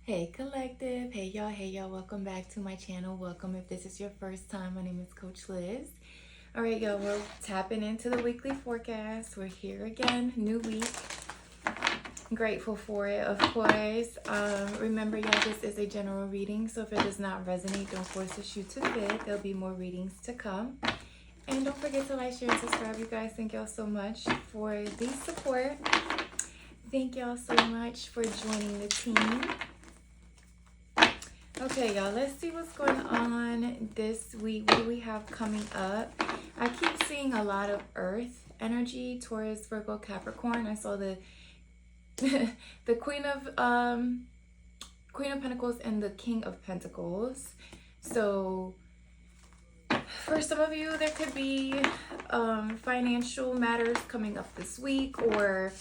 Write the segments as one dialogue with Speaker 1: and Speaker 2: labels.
Speaker 1: Hey collective, hey y'all, welcome back to my channel. Welcome if this is your first time. My name is Coach Liz. All right, y'all, we're tapping into the weekly forecast. We're here again, new week. I'm grateful for it, of course. Remember, y'all, this is a general reading, so if it does not resonate, don't force the shoe to fit. There'll be more readings to come. And don't forget to like, share, and subscribe, you guys. Thank y'all so much for the support. Thank y'all so much for joining the team. Okay, y'all, let's see what's going on this week. What do we have coming up? I keep seeing a lot of earth energy, Taurus, Virgo, Capricorn. I saw the the Queen of Pentacles and the King of Pentacles. So for some of you, there could be financial matters coming up this week, or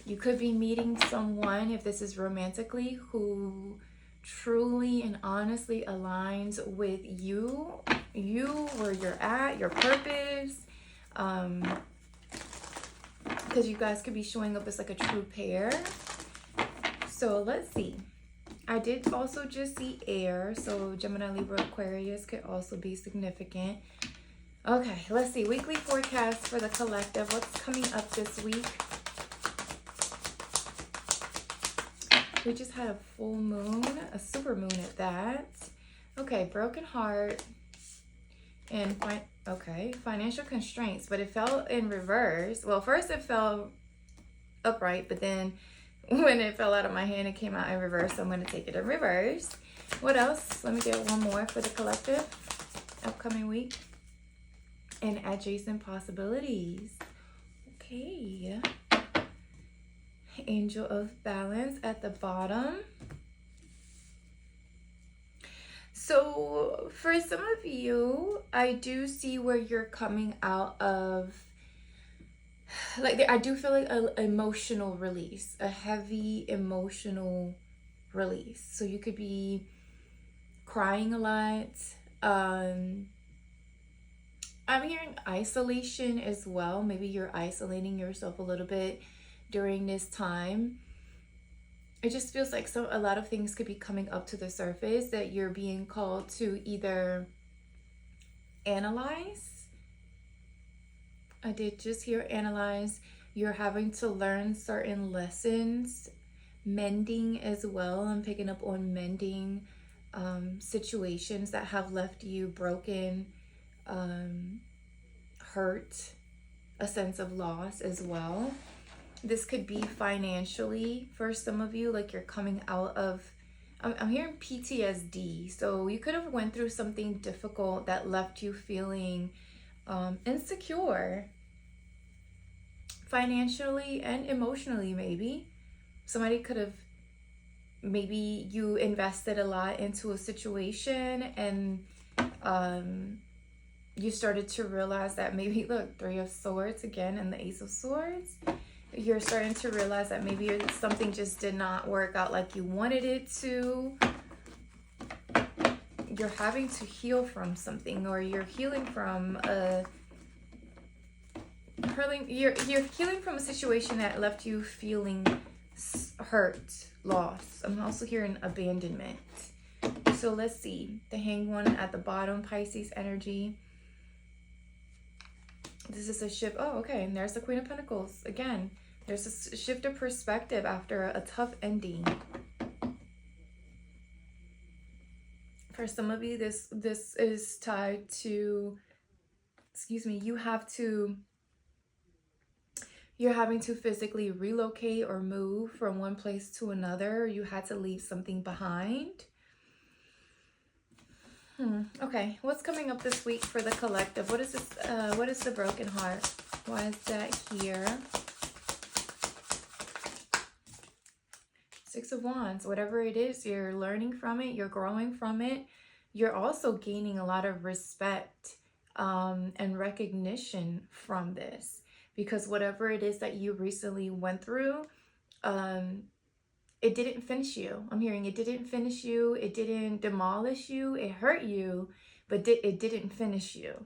Speaker 1: you could be meeting someone, if this is romantically, who truly and honestly aligns with you, where you're at, your purpose, because you guys could be showing up as like a true pair. So let's see. I did also just see air, so Gemini, Libra, Aquarius could also be significant. Okay, let's see. Weekly forecast for the collective. What's coming up this week? We just had a full moon, a super moon at that. Okay, broken heart and financial constraints, but it fell in reverse. Well, first it fell upright, but then when it fell out of my hand, it came out in reverse. So I'm going to take it in reverse. What else? Let me get one more for the collective upcoming week. And adjacent possibilities. Okay. Angel of Balance at the bottom. So for some of you, I do see where you're coming out of, like, I do feel like an emotional release, a heavy emotional release. So you could be crying a lot. I'm hearing isolation as well. Maybe you're isolating yourself a little bit during this time. It just feels like a lot of things could be coming up to the surface that you're being called to either analyze. I did just hear analyze. You're having to learn certain lessons. Mending as well. I'm picking up on mending situations that have left you broken, hurt, a sense of loss as well. This could be financially for some of you, like you're coming out of, I'm hearing PTSD. So you could have went through something difficult that left you feeling insecure financially and emotionally. Maybe somebody could have, maybe you invested a lot into a situation and you started to realize that maybe, look, Three of Swords again and the Ace of Swords. You're starting to realize that maybe something just did not work out like you wanted it to. You're having to heal from something, or you're healing from you're healing from a situation that left you feeling hurt, loss. I'm also hearing abandonment. So let's see. The Hanged One at the bottom, Pisces energy. This is a shift. Oh, okay. And there's the Queen of Pentacles. Again, there's a shift of perspective after a tough ending. For some of you, this is tied to, you're having to physically relocate or move from one place to another. You had to leave something behind. Okay, what's coming up this week for the collective? What is this? What is the broken heart? Why is that here? Six of Wands. Whatever it is, you're learning from it. You're growing from it. You're also gaining a lot of respect and recognition from this, because whatever it is that you recently went through, it didn't finish you. I'm hearing it didn't finish you. It didn't demolish you. It hurt you, but it didn't finish you.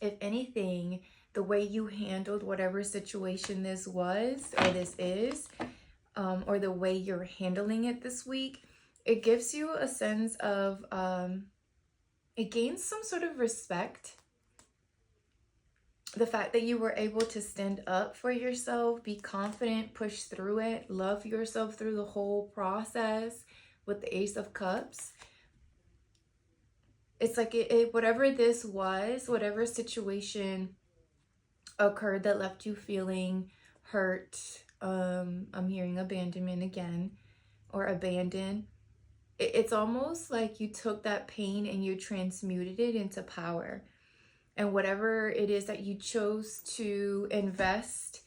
Speaker 1: If anything, the way you handled whatever situation this was, or this is, or the way you're handling it this week, it gives you a sense of, it gains some sort of respect. The fact that you were able to stand up for yourself, be confident, push through it, love yourself through the whole process with the Ace of Cups. It's like whatever this was, whatever situation occurred that left you feeling hurt, I'm hearing abandonment again, or abandoned. It's almost like you took that pain and you transmuted it into power. And whatever it is that you chose to invest,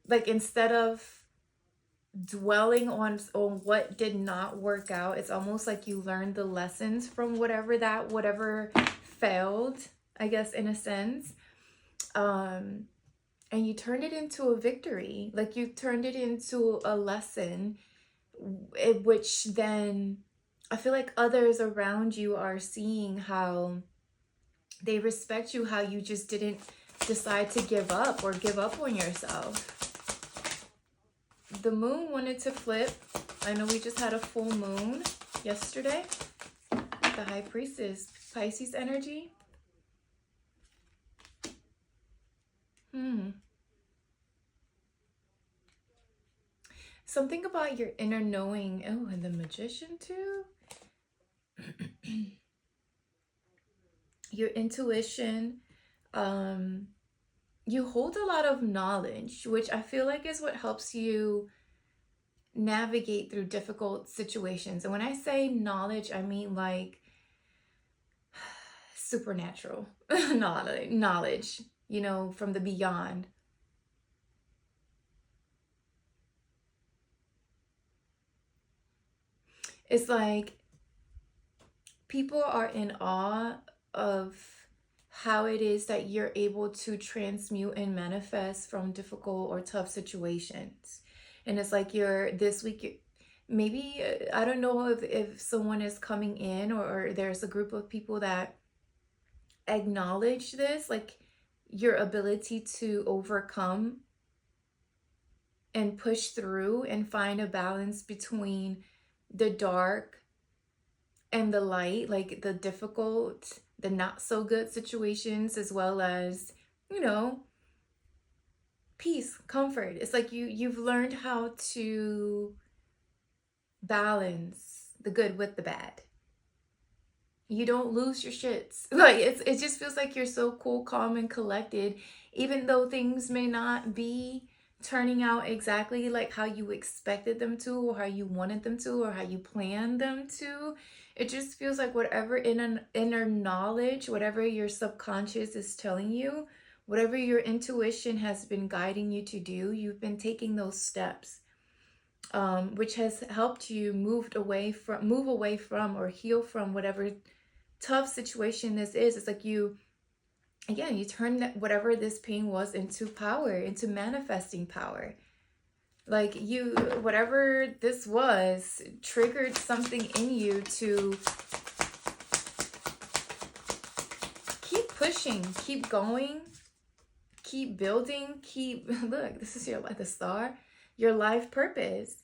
Speaker 1: like instead of dwelling on what did not work out, it's almost like you learned the lessons from whatever failed, I guess, in a sense. And you turned it into a victory. Like you turned it into a lesson, which then I feel like others around you are seeing how they respect you, how you just didn't decide to give up or give up on yourself. The moon wanted to flip. I know we just had a full moon yesterday. The High Priestess, Pisces energy. Something about your inner knowing. Oh, and the Magician too. Your intuition. You hold a lot of knowledge, which I feel like is what helps you navigate through difficult situations. And when I say knowledge, I mean like supernatural knowledge, you know, from the beyond. It's like people are in awe of how it is that you're able to transmute and manifest from difficult or tough situations. And it's like this week, maybe, I don't know if someone is coming in, or there's a group of people that acknowledge this, like your ability to overcome and push through and find a balance between the dark and the light, like the difficult, the not so good situations, as well as, you know, peace, comfort. It's like you've learned how to balance the good with the bad. You don't lose your shits. Like it just feels like you're so cool, calm, and collected, even though things may not be turning out exactly like how you expected them to, or how you wanted them to, or how you planned them to. It just feels like whatever inner knowledge, whatever your subconscious is telling you, whatever your intuition has been guiding you to do, you've been taking those steps, which has helped you move away from or heal from whatever tough situation this is. It's like you turn whatever this pain was into power, into manifesting power. Like whatever this was triggered something in you to keep pushing, keep going, keep building, look, this is the star, your life purpose.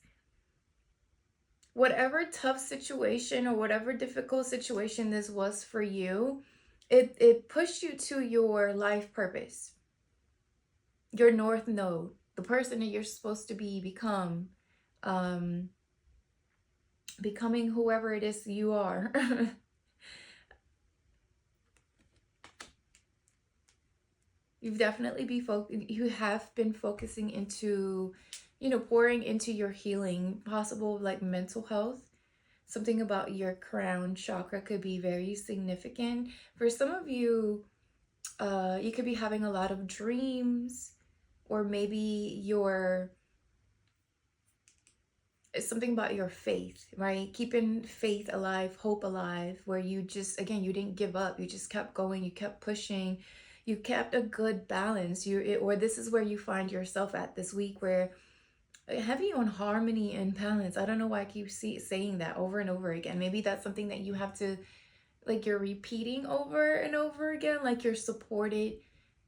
Speaker 1: Whatever tough situation or whatever difficult situation this was for you, it pushed you to your life purpose, your North Node, the person that you're supposed to becoming whoever it is you are. You have been focusing into, pouring into your healing, possible like mental health. Something about your crown chakra could be very significant. For some of you, you could be having a lot of dreams, or maybe it's something about your faith, right? Keeping faith alive, hope alive, where you just, again, you didn't give up. You just kept going. You kept pushing. You kept a good balance. Or this is where you find yourself at this week, where heavy on harmony and balance. I don't know why I keep saying that over and over again. Maybe that's something that you have to, like, you're repeating over and over again, like you're supported,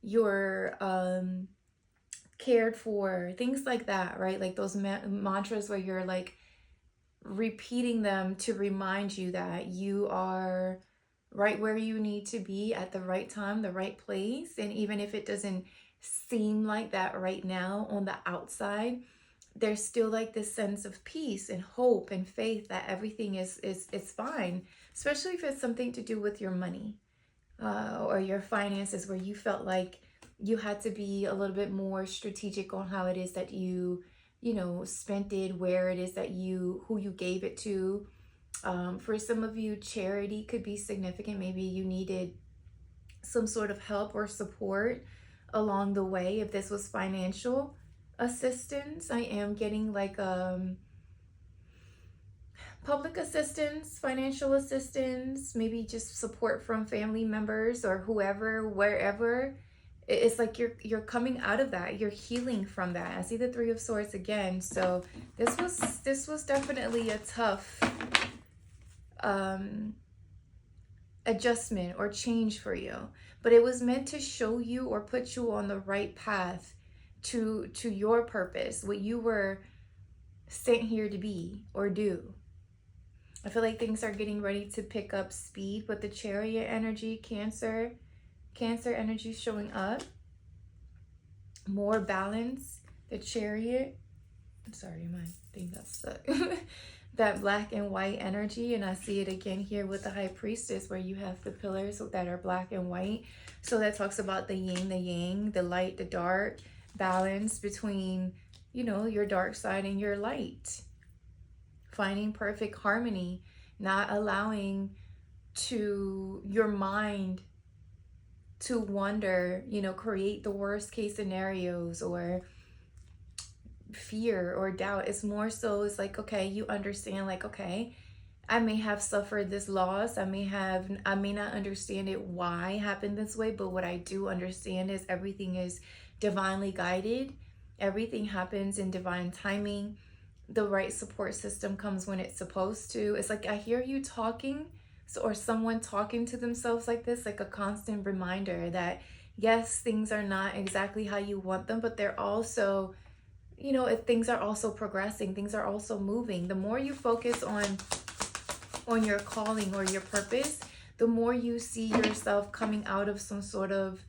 Speaker 1: you're cared for, things like that, right? Like those mantras where you're like repeating them to remind you that you are right where you need to be at the right time, the right place. And even if it doesn't seem like that right now on the outside, there's still like this sense of peace and hope and faith that everything is fine, especially if it's something to do with your money, or your finances, where you felt like you had to be a little bit more strategic on how it is that you know, spent it, where it is that who you gave it to. For some of you, charity could be significant. Maybe you needed some sort of help or support along the way. If this was financial assistance, I am getting like public assistance, financial assistance, maybe just support from family members or whoever, wherever. It's like you're coming out of that, you're healing from that. I see the Three of Swords again. So this was definitely a tough adjustment or change for you, but it was meant to show you or put you on the right path to your purpose, what you were sent here to be or do. I feel like things are getting ready to pick up speed with the Chariot energy. Cancer energy showing up. More balance. The Chariot. I'm sorry, my thing got stuck. That black and white energy, and I see it again here with the High Priestess, where you have the pillars that are black and white. So that talks about the yin, the yang, the light, the dark, balance between, you know, your dark side and your light. Finding perfect harmony, not allowing your mind to wonder, you know, create the worst case scenarios or fear or doubt. It's more so, it's like, okay, you understand, like, okay, I may have suffered this loss. I may not understand it, why it happened this way, but what I do understand is everything is divinely guided. Everything happens in divine timing. The right support system comes when it's supposed to. It's like I hear you talking, or someone talking to themselves like this, like a constant reminder that yes, things are not exactly how you want them, but they're also, you know, if things are also progressing, things are also moving. The more you focus on your calling or your purpose, the more you see yourself coming out of some sort of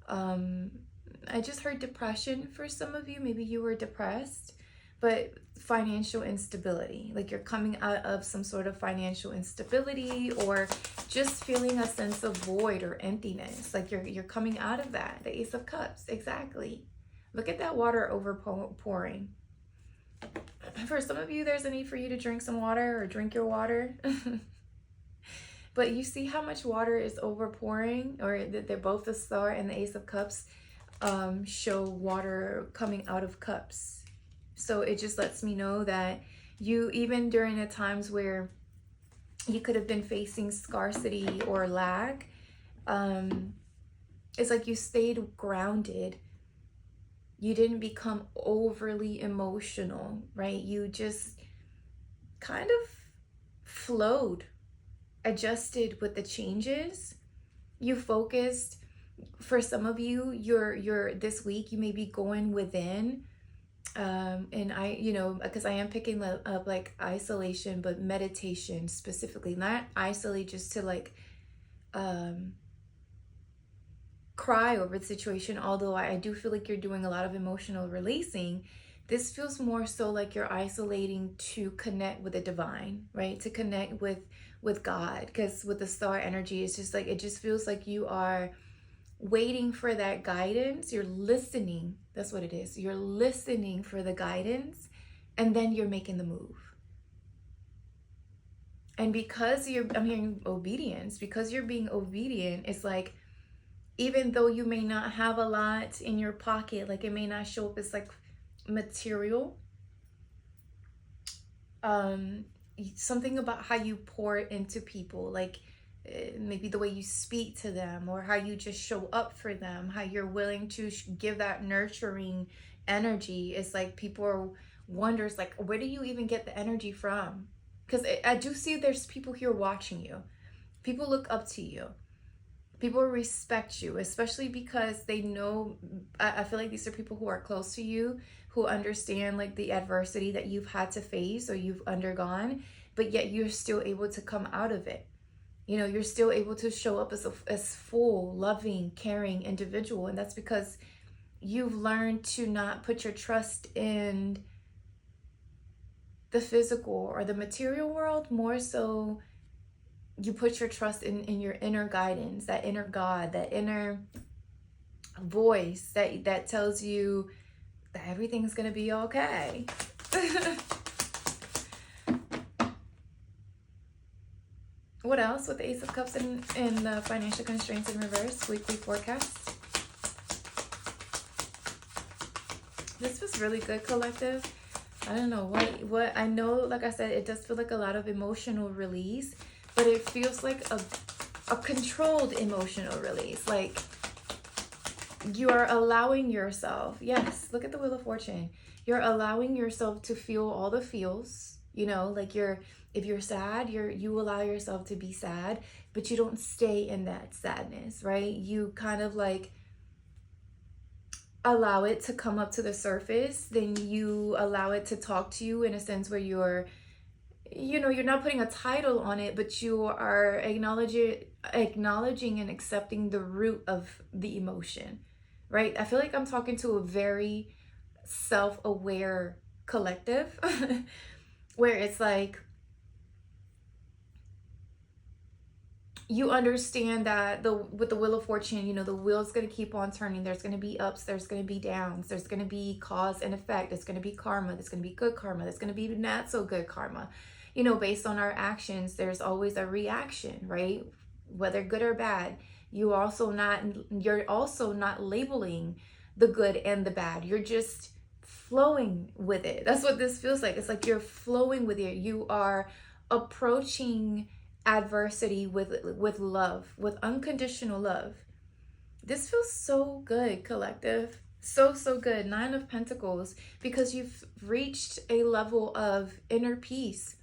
Speaker 1: I just heard depression for some of you. Maybe you were depressed, but financial instability, like you're coming out of some sort of financial instability, or just feeling a sense of void or emptiness, like you're coming out of that. The Ace of Cups, exactly. Look at that water overpouring. For some of you, there's a need for you to drink some water or drink your water. But you see how much water is overpouring, or they're both the Star and the Ace of Cups show water coming out of cups. So it just lets me know that you, even during the times where you could have been facing scarcity or lack, it's like you stayed grounded. You didn't become overly emotional, right? You just kind of flowed, adjusted with the changes. You focused. For some of you, you're this week, you may be going within. And I, you know, because I am picking up like isolation, but meditation specifically, not isolate just to like cry over the situation. Although I do feel like you're doing a lot of emotional releasing, this feels more so like you're isolating to connect with the divine, right? To connect with God, because with the Star energy, it's just like, it just feels like you are waiting for that guidance. You're listening. That's what it is. You're listening for the guidance, and then you're making the move. And because I'm hearing obedience, because you're being obedient, it's like, even though you may not have a lot in your pocket, like it may not show up as like material, something about how you pour into people, like maybe the way you speak to them, or how you just show up for them, how you're willing to give that nurturing energy. It's like people wonders, like, where do you even get the energy from? Because I do see there's people here watching you. People look up to you. People respect you, especially because they know, I feel like these are people who are close to you, who understand like the adversity that you've had to face or you've undergone, but yet you're still able to come out of it. You know, you're still able to show up as full, loving, caring individual. And that's because you've learned to not put your trust in the physical or the material world, more so you put your trust in your inner guidance, that inner God, that inner voice that tells you that everything's gonna be okay. What else with the Ace of Cups and the financial constraints in reverse, weekly forecast? This was really good, collective. I don't know what I know, like I said, it does feel like a lot of emotional release, but it feels like a controlled emotional release. Like you are allowing yourself, yes, look at the Wheel of Fortune. You're allowing yourself to feel all the feels, you know, like if you're sad, you allow yourself to be sad, but you don't stay in that sadness, right? You kind of like allow it to come up to the surface, then you allow it to talk to you in a sense where you're, you know, you're not putting a title on it, but you are acknowledging and accepting the root of the emotion, right? I feel like I'm talking to a very self-aware collective where it's like you understand that with the Wheel of Fortune, you know, the wheel's going to keep on turning. There's going to be ups, there's going to be downs, there's going to be cause and effect, there's going to be karma, there's going to be good karma, there's going to be not so good karma. You know, based on our actions, there's always a reaction, right? Whether good or bad. You're also not labeling the good and the bad. You're just flowing with it. That's what this feels like. It's like you're flowing with it. You are approaching adversity with love, with unconditional love. This feels so good, collective. So good. 9 of Pentacles, because you've reached a level of inner peace,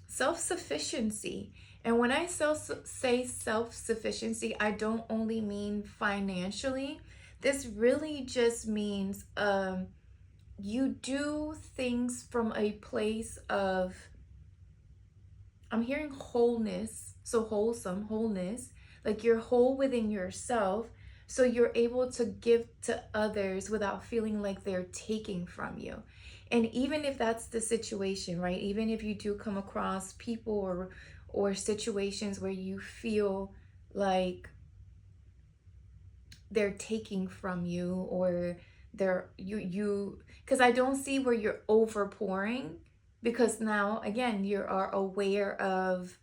Speaker 1: self-sufficiency. And when I say self-sufficiency, I don't only mean financially. This really just means you do things from a place of, I'm hearing wholeness, so wholesome, wholeness, like you're whole within yourself, so you're able to give to others without feeling like they're taking from you. And even if that's the situation, right? Even if you do come across people or situations where you feel like they're taking from you, or because I don't see where you're overpouring, because now again you are aware of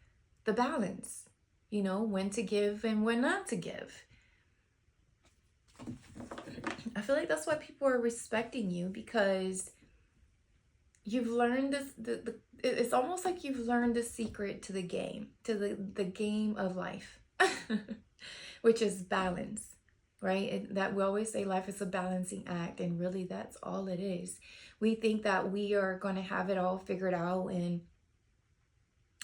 Speaker 1: the balance, you know, when to give and when not to give. I feel like that's why people are respecting you, because you've learned this, it's almost like you've learned the secret to the game, to the game of life, which is balance. Right? That we always say life is a balancing act, and really that's all it is. We think that we are going to have it all figured out, and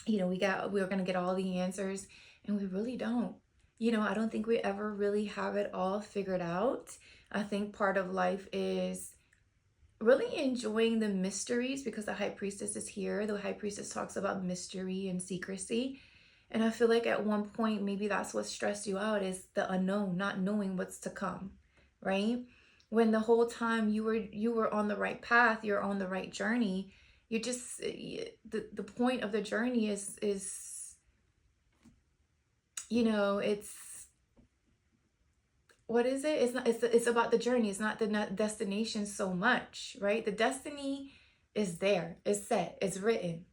Speaker 1: you know, we're going to get all the answers, and we really don't. You know, I don't think we ever really have it all figured out. I think part of life is really enjoying the mysteries, because the High Priestess is here. The High Priestess talks about mystery and secrecy. And I feel like at one point, maybe that's what stressed you out, is the unknown, not knowing what's to come, right? When the whole time you were on the right path, you're on the right journey. You just, the point of the journey is, you know, it's, what is it? It's not, it's about the journey. It's not the destination so much, right? The destiny is there, it's set, it's written.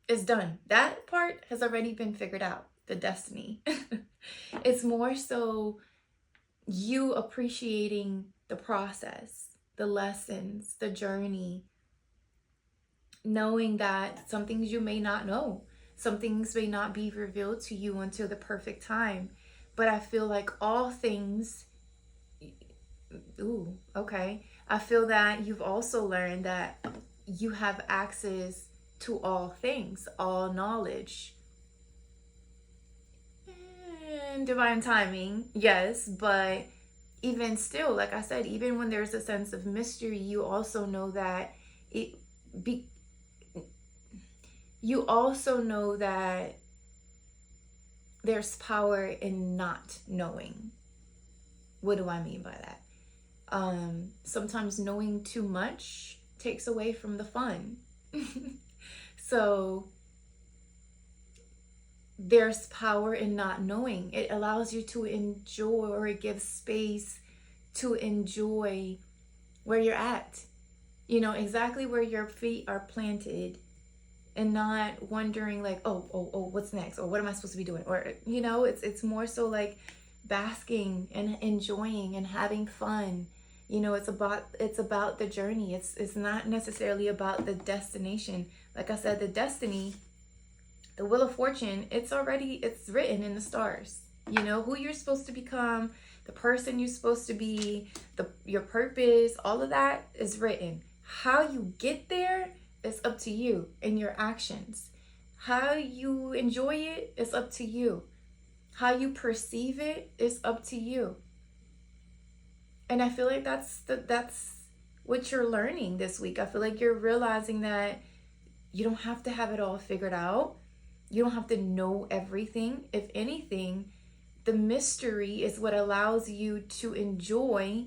Speaker 1: It's done. That part has already been figured out, the destiny. It's more so you appreciating the process, the lessons, the journey, knowing that some things you may not know, some things may not be revealed to you until the perfect time. But I feel like all things, okay. I feel that you've also learned that you have access to all things, all knowledge. divine timing, yes, but even still, like I said, even when there's a sense of mystery, you also know that it be you also know that there's power in not knowing. What do I mean by that? Sometimes knowing too much takes away from the fun. So there's power in not knowing. It allows you to enjoy, or it gives space to enjoy where you're at. You know, exactly where your feet are planted, and not wondering like, oh, what's next? Or what am I supposed to be doing? Or, you know, it's more so like basking and enjoying and having fun. You know, it's about the journey. It's not necessarily about the destination. Like I said, the destiny, the wheel of fortune, it's written in the stars. You know who you're supposed to become, the person you're supposed to be, your purpose, all of that is written. How you get there is up to you and your actions. How you enjoy it is up to you. How you perceive it is up to you. And I feel like that's what you're learning this week. I feel like you're realizing that you don't have to have it all figured out. You don't have to know everything. If anything, the mystery is what allows you to enjoy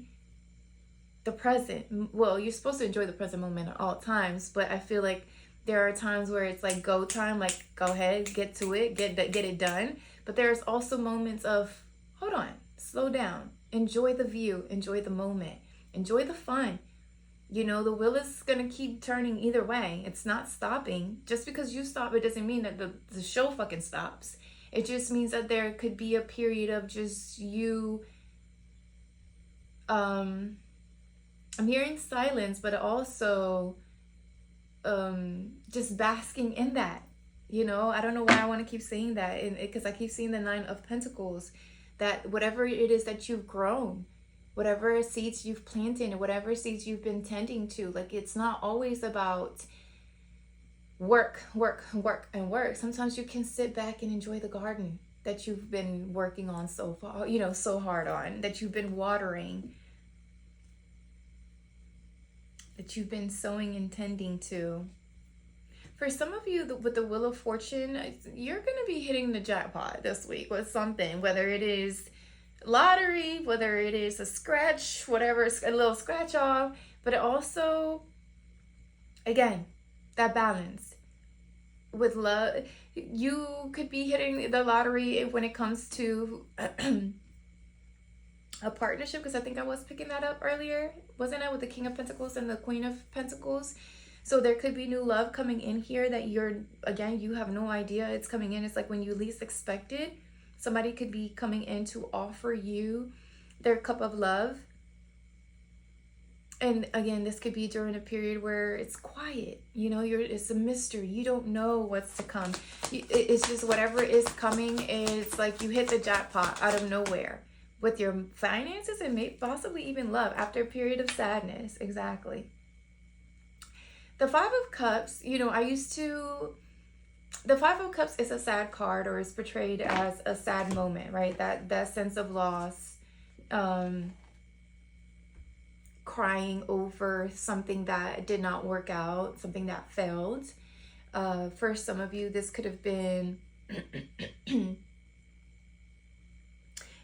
Speaker 1: the present. Well, you're supposed to enjoy the present moment at all times, but I feel like there are times where it's like go time, like go ahead, get to it, get it done. But there's also moments of hold on, slow down, enjoy the view, enjoy the moment, enjoy the fun. You know, the wheel is going to keep turning either way. It's not stopping. Just because you stop, it doesn't mean that the show fucking stops. It just means that there could be a period of just you, I'm hearing silence, but also just basking in that. You know, I don't know why I want to keep saying that, because I keep seeing the 9 of Pentacles, that whatever it is that you've grown, whatever seeds you've planted, whatever seeds you've been tending to, like it's not always about work. Sometimes you can sit back and enjoy the garden that you've been working on so far, you know, so hard on, that you've been watering, that you've been sowing and tending to. For some of you with the Wheel of Fortune, you're going to be hitting the jackpot this week with something, whether it is lottery, whether it is a scratch, whatever, a little scratch off, but it also, again, that balance with love. You could be hitting the lottery when it comes to a partnership, because I think I was picking that up earlier, wasn't I, with the King of Pentacles and the Queen of Pentacles? So there could be new love coming in here that you have no idea it's coming in. It's like when you least expect it. Somebody could be coming in to offer you their cup of love. And again, this could be during a period where it's quiet. You know, it's a mystery. You don't know what's to come. It's just whatever is coming, it's like you hit the jackpot out of nowhere. With your finances and maybe possibly even love after a period of sadness. Exactly. The 5 of Cups, you know, the 5 of Cups is a sad card, or is portrayed as a sad moment, right? That sense of loss, crying over something that did not work out, something that failed. For some of you, this could have been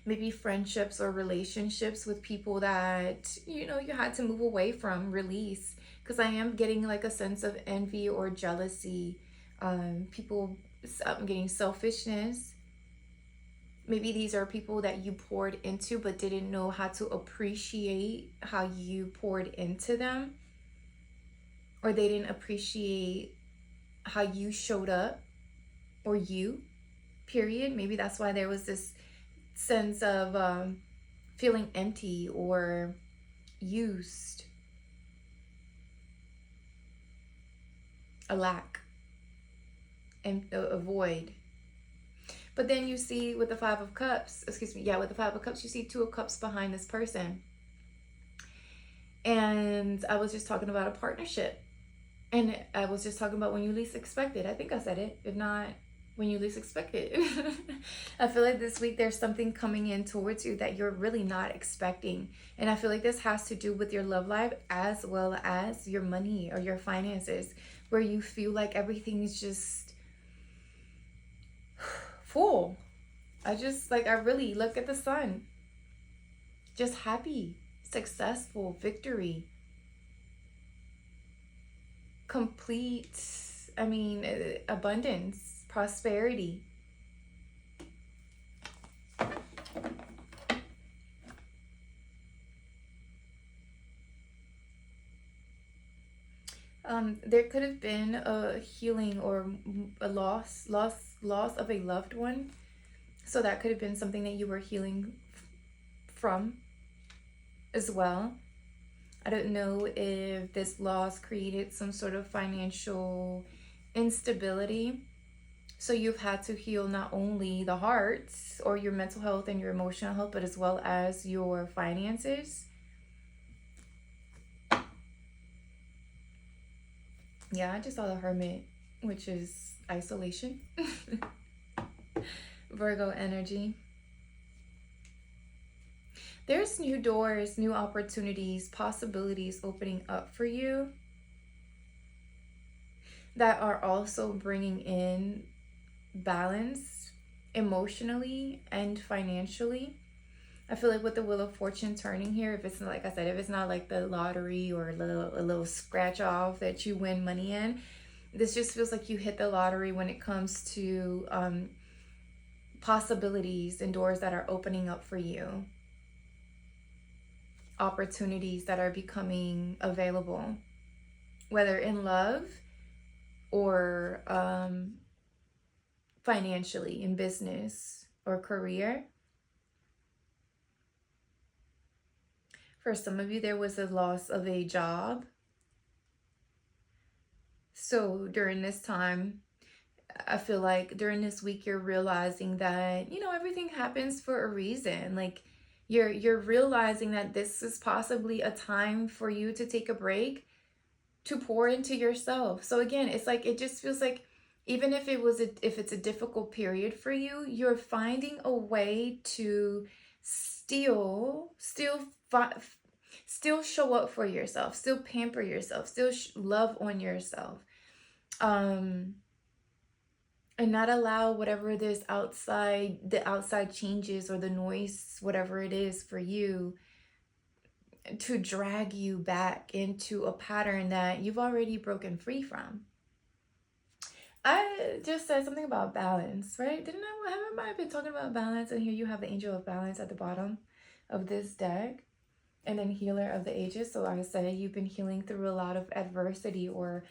Speaker 1: maybe friendships or relationships with people that, you know, you had to move away from, release. Because I am getting like a sense of envy or jealousy. People getting selfishness. Maybe these are people that you poured into but didn't know how to appreciate how you poured into them. Or they didn't appreciate how you showed up. Or you, period. Maybe that's why there was this sense of feeling empty or used. A lack and a void. But then you see with the 5 of Cups, with the 5 of Cups, you see 2 of Cups behind this person. And I was just talking about a partnership. And I was just talking about when you least expect it. I think I said it. If not, when you least expect it. I feel like this week there's something coming in towards you that you're really not expecting. And I feel like this has to do with your love life as well as your money or your finances, where you feel like everything is just full. I really look at the sun. Just happy, successful, victory, complete, abundance, prosperity. There could have been a healing or a loss of a loved one. So that could have been something that you were healing from as well. I don't know if this loss created some sort of financial instability. So you've had to heal not only the heart or your mental health and your emotional health, but as well as your finances. Yeah, I just saw the Hermit, which is isolation. Virgo energy. There's new doors, new opportunities, possibilities opening up for you that are also bringing in balance emotionally and financially. I feel like with the Wheel of Fortune turning here, if it's not, like I said, if it's not like the lottery or a little scratch off that you win money in, this just feels like you hit the lottery when it comes to possibilities and doors that are opening up for you, opportunities that are becoming available, whether in love or financially, in business or career. For some of you, there was a loss of a job. So during this time, I feel like during this week, you're realizing that, everything happens for a reason. Like you're realizing that this is possibly a time for you to take a break, to pour into yourself. So again, it's like, it just feels like even if it's a difficult period for you, you're finding a way to still show up for yourself, still pamper yourself, still love on yourself, and not allow whatever the outside changes or the noise, whatever it is for you, to drag you back into a pattern that you've already broken free from. I just said something about balance, right? Haven't I been talking about balance? And here you have the Angel of Balance at the bottom of this deck, and then Healer of the Ages. So like I said, you've been healing through a lot of adversity or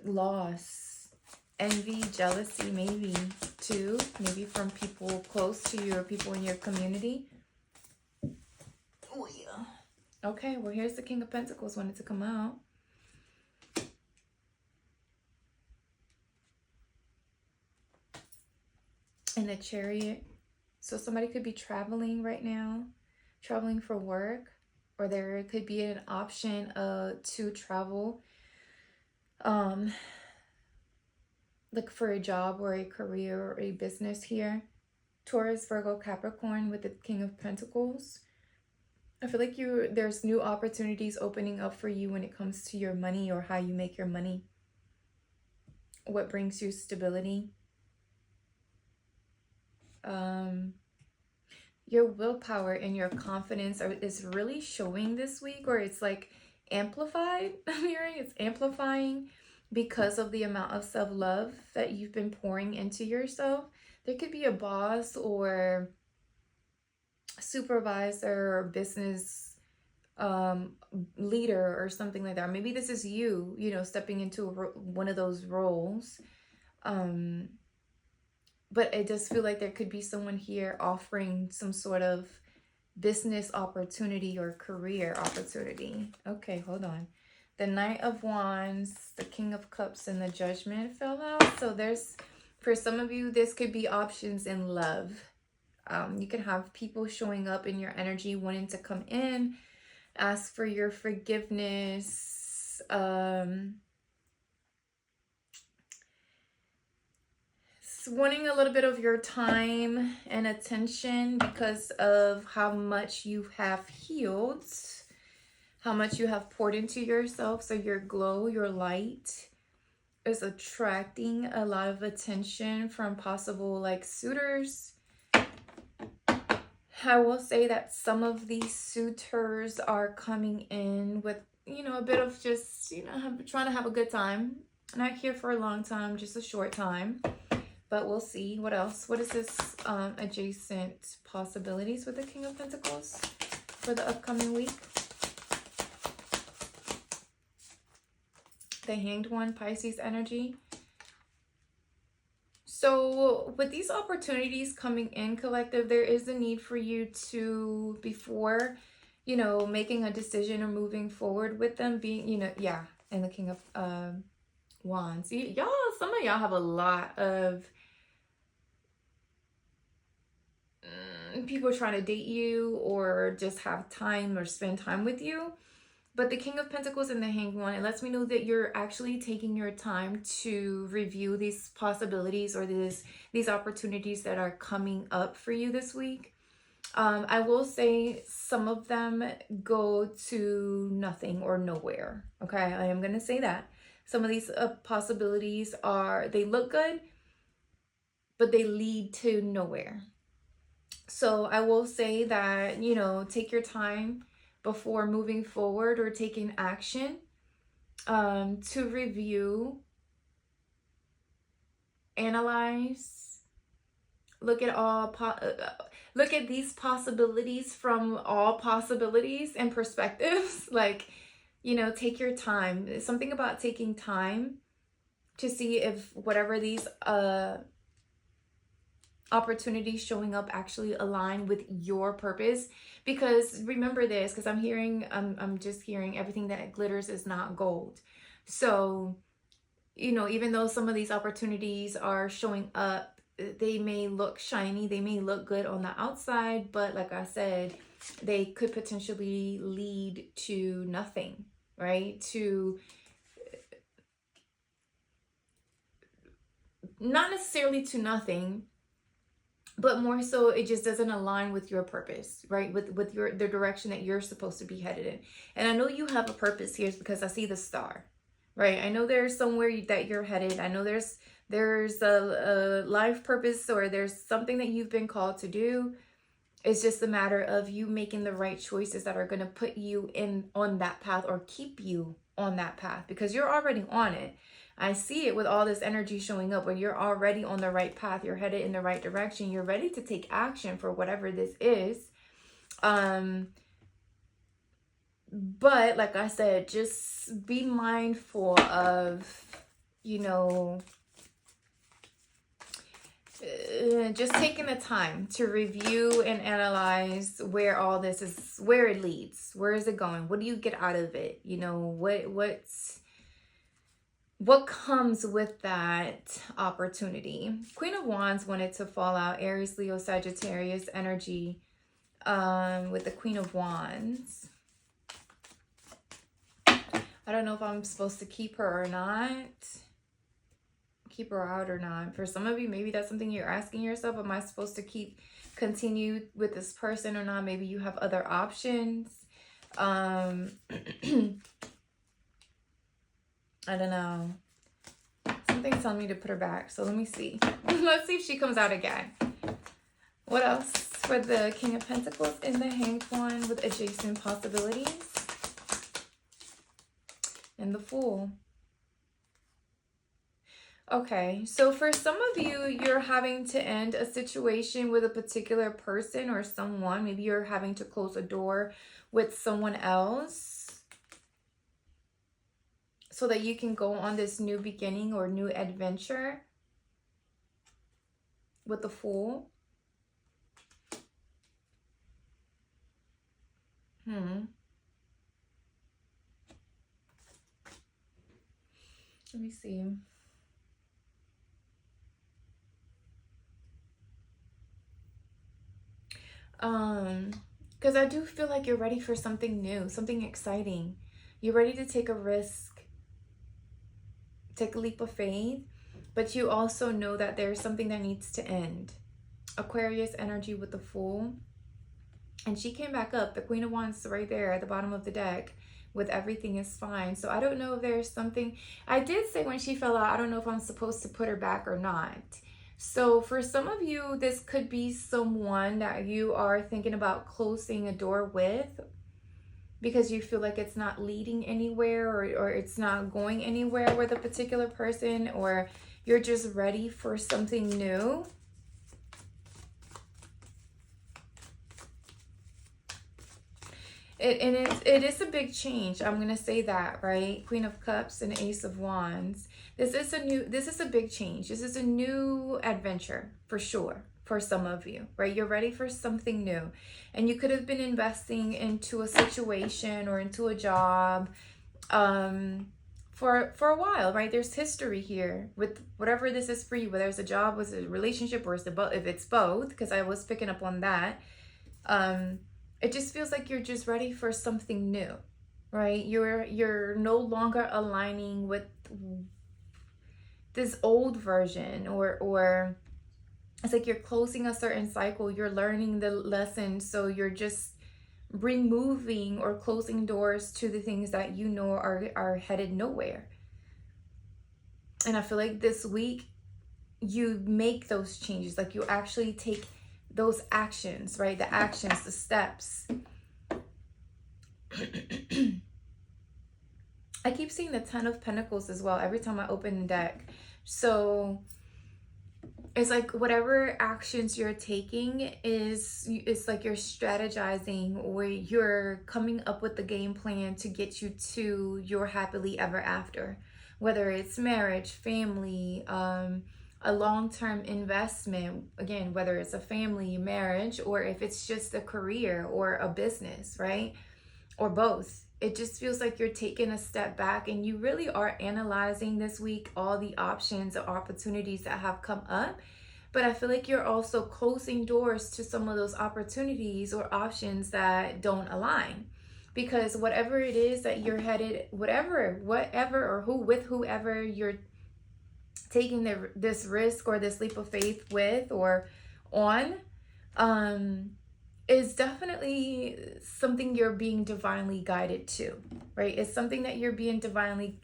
Speaker 1: loss, envy, jealousy, maybe too, maybe from people close to you or people in your community. Oh yeah. Okay, well here's the King of Pentacles wanted to come out. And the Chariot. So somebody could be traveling right now, traveling for work, or there could be an option to travel like for a job or a career or a business here. Taurus, Virgo, Capricorn with the King of Pentacles. I feel like there's new opportunities opening up for you when it comes to your money or how you make your money. What brings you stability. Your willpower and your confidence is really showing this week, or it's like amplified. I'm hearing it's amplifying because of the amount of self-love that you've been pouring into yourself. There could be a boss or supervisor or business leader or something like that. Or maybe this is you, stepping into one of those roles. But it does feel like there could be someone here offering some sort of business opportunity or career opportunity. Okay, hold on. The Knight of Wands, the King of Cups, and the Judgment fell out. So for some of you, this could be options in love. You can have people showing up in your energy, wanting to come in, ask for your forgiveness, wanting a little bit of your time and attention because of how much you have healed, how much you have poured into yourself. So your glow, your light is attracting a lot of attention from possible like suitors. I will say that some of these suitors are coming in with, you know, a bit of just, you know, trying to have a good time. Not here for a long time, just a short time. But we'll see. What else? What is this adjacent possibilities with the King of Pentacles for the upcoming week? The Hanged One, Pisces energy. So with these opportunities coming in, collective, there is a need for you to, before, you know, making a decision or moving forward with them, being, you know, yeah, and the King of Wands. Y'all, some of y'all have a lot of people trying to date you or just have time or spend time with you. But the King of Pentacles and the Hanged One, it lets me know that you're actually taking your time to review these possibilities or these opportunities that are coming up for you this week. I will say some of them go to nothing or nowhere. Okay, I am going to say that. Some of these possibilities they look good, but they lead to nowhere. So I will say that, you know, take your time before moving forward or taking action to review, analyze, look at these possibilities from all possibilities and perspectives. Like, you know, take your time. Something about taking time to see if whatever these opportunities showing up actually align with your purpose. Because remember this, because I'm just hearing everything that glitters is not gold. So, you know, even though some of these opportunities are showing up, they may look shiny, they may look good on the outside, but like I said, they could potentially lead to nothing, right? To not necessarily to nothing, but more so it just doesn't align with your purpose, right? With the direction that you're supposed to be headed in. And I know you have a purpose here because I see the star, right? I know there's somewhere that you're headed. I know there's a life purpose, or there's something that you've been called to do. It's just a matter of you making the right choices that are going to put you on that path or keep you on that path, because you're already on it. I see it with all this energy showing up where you're already on the right path. You're headed in the right direction. You're ready to take action for whatever this is. But like I said, just be mindful of, you know, just taking the time to review and analyze where all this is, where it leads. Where is it going? What do you get out of it? You know, what comes with that opportunity? Queen of Wands wanted to fall out. Aries, Leo, Sagittarius energy with the Queen of Wands. I don't know if I'm supposed to keep her or not. Keep her out or not. For some of you, maybe that's something you're asking yourself. Am I supposed to continue with this person or not? Maybe you have other options. I don't know. Something's telling me to put her back. So let me see. Let's see if she comes out again. What else for the King of Pentacles and the Hanged One with adjacent possibilities? And the Fool. Okay, so for some of you, you're having to end a situation with a particular person or someone. Maybe you're having to close a door with someone else so that you can go on this new beginning or new adventure with the Fool. Let me see. Because I do feel like you're ready for something new, something exciting. You're ready to take a risk, take a leap of faith. but you also know that there's something that needs to end. Aquarius energy with the Fool. And she came back up, the Queen of Wands right there at the bottom of the deck, with everything is fine. So I don't know if there's something, I did say when she fell out, I don't know if I'm supposed to put her back or not. So for some of you, this could be someone that you are thinking about closing a door with, because you feel like it's not leading anywhere, or it's not going anywhere with a particular person, or you're just ready for something new. It is a big change. I'm gonna say that, right? Queen of Cups and Ace of Wands. This is a big change. This is a new adventure for sure for some of you, right? You're ready for something new, and you could have been investing into a situation or into a job for a while, right? There's history here with whatever this is for you, whether it's a job, whether it's a relationship, or if it's both, because I was picking up on that. It just feels like you're just ready for something new, right? You're no longer aligning with this old version, or it's like you're closing a certain cycle. You're learning the lesson, so you're just removing or closing doors to the things that you know are headed nowhere. And I feel like this week you make those changes, like you actually take those actions, right? The actions, the steps. I keep seeing the Ten of Pentacles as well every time I open the deck. So it's like whatever actions you're taking it's like you're strategizing, or you're coming up with the game plan to get you to your happily ever after, whether it's marriage, family, a long-term investment, again, whether it's a family, marriage, or if it's just a career or a business, right? Or both. It just feels like you're taking a step back, and you really are analyzing this week all the options or opportunities that have come up. But I feel like you're also closing doors to some of those opportunities or options that don't align. Because whatever it is that you're headed, whatever, or whoever you're taking this risk or this leap of faith with or on, is definitely something you're being divinely guided to, right? It's something that you're being divinely,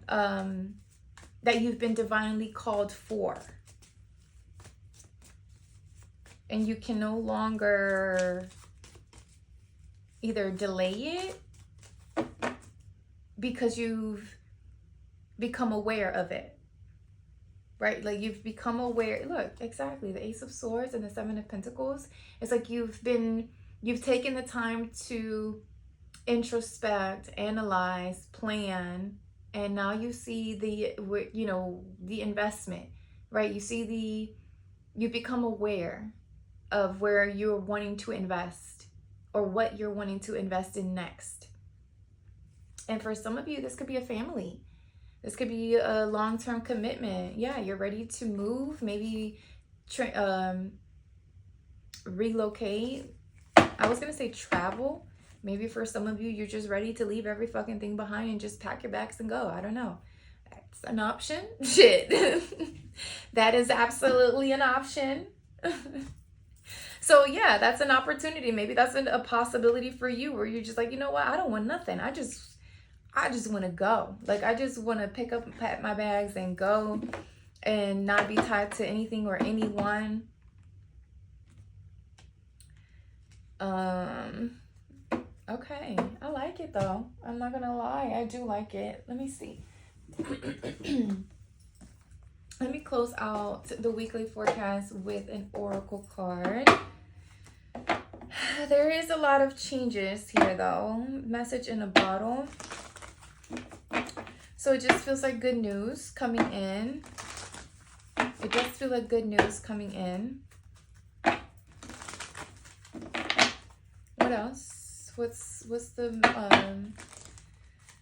Speaker 1: that you've been divinely called for. And you can no longer either delay it because you've become aware of it. Right? Like you've become aware. Look, exactly. The Ace of Swords and the Seven of Pentacles. It's like you've taken the time to introspect, analyze, plan, and now you see the investment, right? You become aware of where you're wanting to invest or what you're wanting to invest in next. And for some of you, this could be a family. This could be a long-term commitment. Yeah, you're ready to move, maybe relocate. I was going to say travel. Maybe for some of you, you're just ready to leave every fucking thing behind and just pack your bags and go. I don't know. That's an option. Shit. That is absolutely an option. So yeah, that's an opportunity. Maybe that's a possibility for you, where you're just like, you know what? I don't want nothing. I just want to go. Like, I just want to pack my bags and go and not be tied to anything or anyone. Okay. I like it though. I'm not going to lie. I do like it. Let me see. Let me close out the weekly forecast with an oracle card. There is a lot of changes here though. Message in a bottle. So it just feels like good news coming in. It does feel like good news coming in. What else? What's the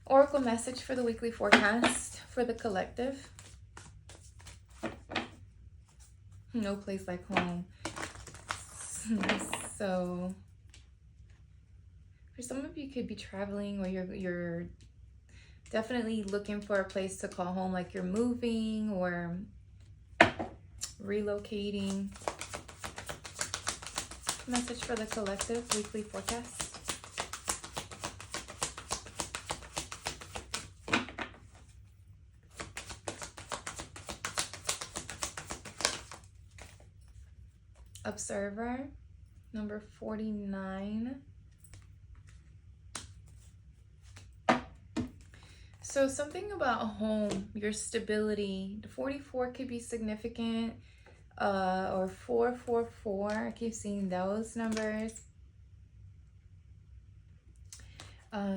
Speaker 1: oracle message for the weekly forecast for the collective? No place like home. So for some of you, could be traveling, or you're definitely looking for a place to call home, like you're moving, or relocating. Message for the collective weekly forecast. Observer, number 49. So something about home, your stability. The 44 could be significant, or 444. I keep seeing those numbers.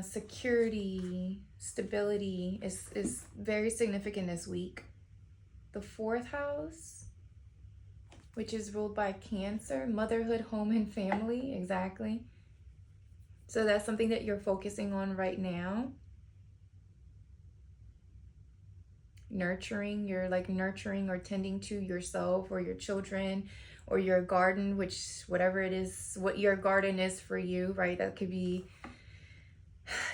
Speaker 1: Security, stability is very significant this week. The 4th house, which is ruled by Cancer, motherhood, home, and family. Exactly. So that's something that you're focusing on right now. Nurturing, you're like nurturing or tending to yourself or your children or your garden, which whatever it is, what your garden is for you, right? That could be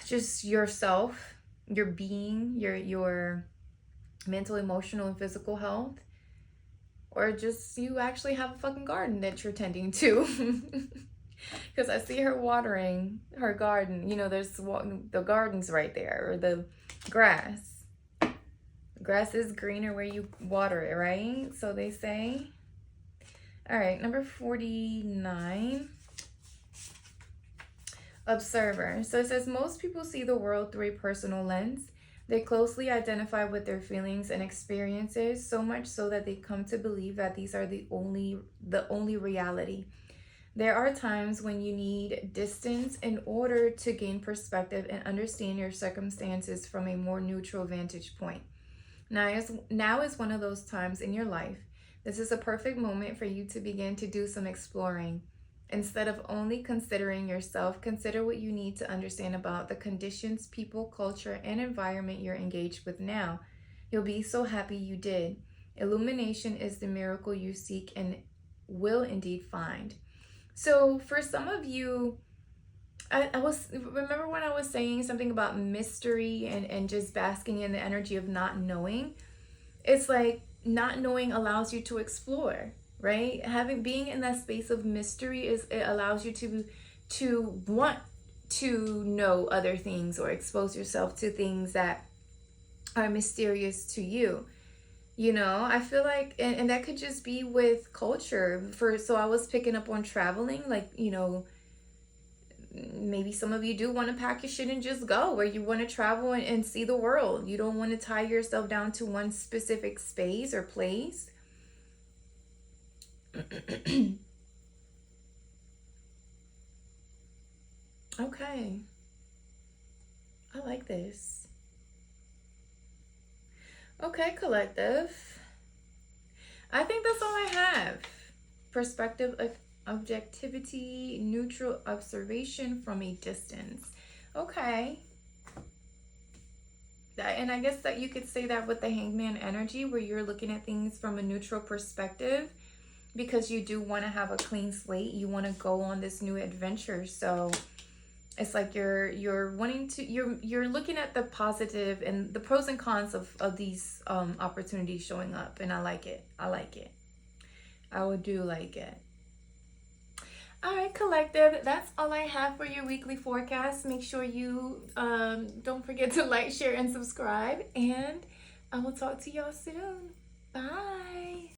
Speaker 1: just yourself, your being, your mental, emotional, and physical health. Or just you actually have a fucking garden that you're tending to. Because I see her watering her garden. You know, there's the garden's right there, or the grass. Grass is greener where you water it, right? So they say. All right, number 49. Observer. So it says most people see the world through a personal lens. They closely identify with their feelings and experiences, so much so that they come to believe that these are the only reality. There are times when you need distance in order to gain perspective and understand your circumstances from a more neutral vantage point. Now is one of those times in your life. This is a perfect moment for you to begin to do some exploring. Instead of only considering yourself, consider what you need to understand about the conditions, people, culture, and environment you're engaged with now. You'll be so happy you did. Illumination is the miracle you seek and will indeed find. So for some of you, remember when I was saying something about mystery and just basking in the energy of not knowing? It's like not knowing allows you to explore. Right? Being in that space of mystery it allows you to want to know other things or expose yourself to things that are mysterious to you. You know, I feel like, and that could just be with culture. So I was picking up on traveling, like, you know, maybe some of you do want to pack your shit and just go, or you want to travel and see the world. You don't want to tie yourself down to one specific space or place. Okay. I like this. Okay, collective. I think that's all I have. Perspective, objectivity, neutral observation from a distance. Okay. And I guess that you could say that with the hangman energy, where you're looking at things from a neutral perspective, because you do want to have a clean slate. You want to go on this new adventure. So it's like you're wanting to, you're looking at the positive and the pros and cons of these opportunities showing up. And I like it. I like it. I would do like it. All right, collective, that's all I have for your weekly forecast. Make sure you don't forget to like, share, and subscribe. And I will talk to y'all soon. Bye.